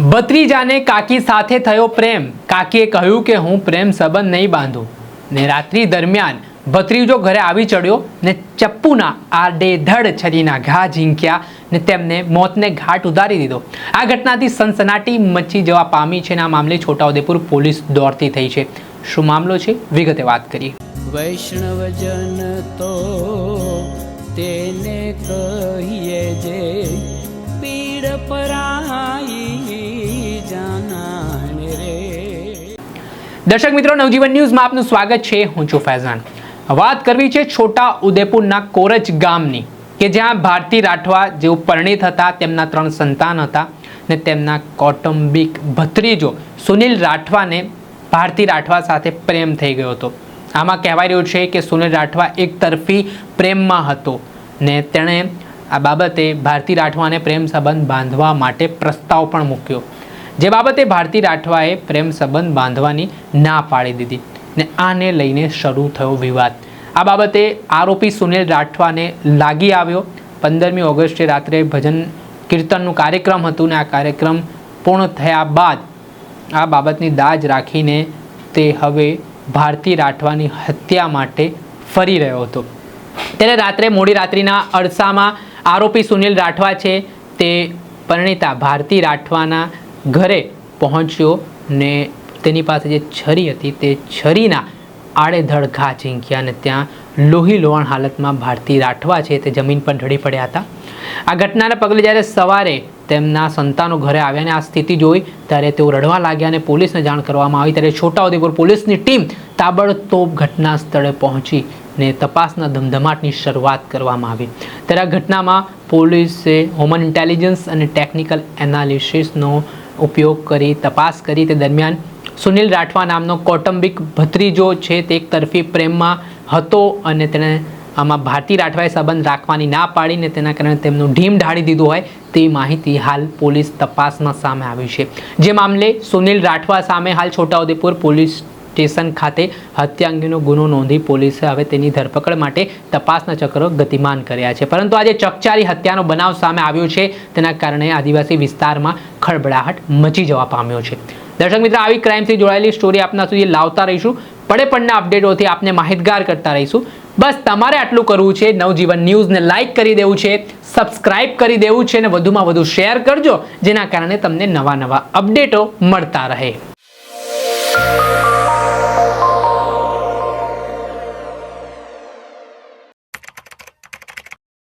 ભત્રીજાને કાકી સાથે થયો પ્રેમ। કાકીએ કહ્યું કે હું પ્રેમ સંબંધ નહીં બાંધું ને રાત્રિ દરમિયાન ભત્રીજો ઘરે આવી ચડ્યો ને ચપ્પુના આડેધડ છરીના ઘા ઝીંક્યા ને તેમને મોતને ઘાટ ઉતારી દીધો। આ ઘટનાથી સનસનાટી મચી જવા પામી છે ને આ મામલે છોટાઉદેપુર પોલીસ દોડતી થઈ છે। શું મામલો છે વિગતે વાત કરીએ। વૈષ્ણવજન તો તેને કહીએ જે પીડ પરાઈ જાનાને રે। દર્શક મિત્રો, નવજીવન ન્યૂઝમાં આપનું સ્વાગત છે। હું છું ફૈઝાન। વાત કરવી છે છોટાઉદેપુરના કોરચ ગામની કે જ્યાં ભારતી રાઠવા જેઓ પરિણીત હતા, તેમના 3 સંતાન હતા ને તેમના કૌટુંબિક ભત્રીજો સુનિલ રાઠવાને ભારતી રાઠવા સાથે પ્રેમ થઈ ગયો હતો। આમાં કહેવાય રહ્યું છે કે સુનિલ રાઠવા એક તરફી પ્રેમમાં હતો ને તેણે આ બાબતે ભારતી રાઠવાને પ્રેમ સંબંધ બાંધવા માટે પ્રસ્તાવ પણ મૂક્યો, જે બાબતે ભારતી રાઠવાએ પ્રેમ સંબંધ બાંધવાની ના પાડી દીધી ને આને લઈને શરૂ થયો વિવાદ। આ બાબતે આરોપી સુનિલ રાઠવાને લાગી આવ્યો। 15મી ઓગસ્ટે રાત્રે ભજન કીર્તનનું કાર્યક્રમ હતું ને આ કાર્યક્રમ પૂર્ણ થયા બાદ આ બાબતની દાજ રાખીને તે હવે ભારતી રાઠવાની હત્યા માટે ફરી રહ્યો હતો। ત્યારે રાત્રે મોડી રાત્રિના અરસામાં આરોપી સુનિલ રાઠવા છે તે પરિણીતા ભારતી રાઠવાના ઘરે પહોંચ્યો ને તેની પાસે જે છરી હતી તે છરીના આડેધડ ઘા ઝીંક્યા અને ત્યાં લોહી લોહાણ હાલતમાં ભારતી રાઠવા છે તે જમીન પર ઢળી પડ્યા હતા। આ ઘટનાને પગલે જ્યારે સવારે તેમના સંતાનો ઘરે આવ્યા અને આ સ્થિતિ જોઈ ત્યારે તેઓ રડવા લાગ્યા અને પોલીસને જાણ કરવામાં આવી। ત્યારે છોટાઉદેપુર પોલીસની ટીમ તાબડતોબ ઘટના સ્થળે પહોંચી ને તપાસના ધમધમાટની શરૂઆત કરવામાં આવી। ત્યારે આ ઘટનામાં પોલીસે હ્યુમન ઇન્ટેલિજન્સ અને ટેકનિકલ એનાલિસિસનો ઉપયોગ કરી તપાસ કરી। તે દરમિયાન સુનિલ રાઠવા નામનો કૌટુંબિક ભત્રીજો છે તે એક તરફી પ્રેમમાં હતો અને તેણે આમાં ભારતી રાઠવાએ સંબંધ રાખવાની ના પાડીને તેના કારણે તેમનું ઢીમ ઢાળી દીધું હોય તેવી માહિતી હાલ પોલીસ તપાસમાં સામે આવી છે। જે મામલે સુનિલ રાઠવા સામે હાલ છોટાઉદેપુર પોલીસ સ્ટેશન ખાતે હત્યા અંગેનો ગુનો નોંધી પોલીસે હવે તેની ધરપકડ માટે તપાસના ચક્રો ગતિમાન કર્યા છે। પરંતુ આજે ચકચારી હત્યાનો બનાવ સામે આવ્યો છે તેના કારણે આદિવાસી વિસ્તારમાં ખળબળાહટ મચી જવા પામ્યો છે। દર્શક મિત્રો, આવી ક્રાઇમથી જોડાયેલી સ્ટોરી આપના સુધી લાવતા રહીશું। પડે પડના અપડેટોથી આપને માહિતગાર કરતા રહીશું। બસ તમારે આટલું કરવું છે, નવજીવન ન્યૂઝને લાઇક કરી દેવું છે, સબસ્ક્રાઇબ કરી દેવું છે અને વધુમાં વધુ શેર કરજો, જેના કારણે તમને નવા નવા અપડેટો મળતા રહે।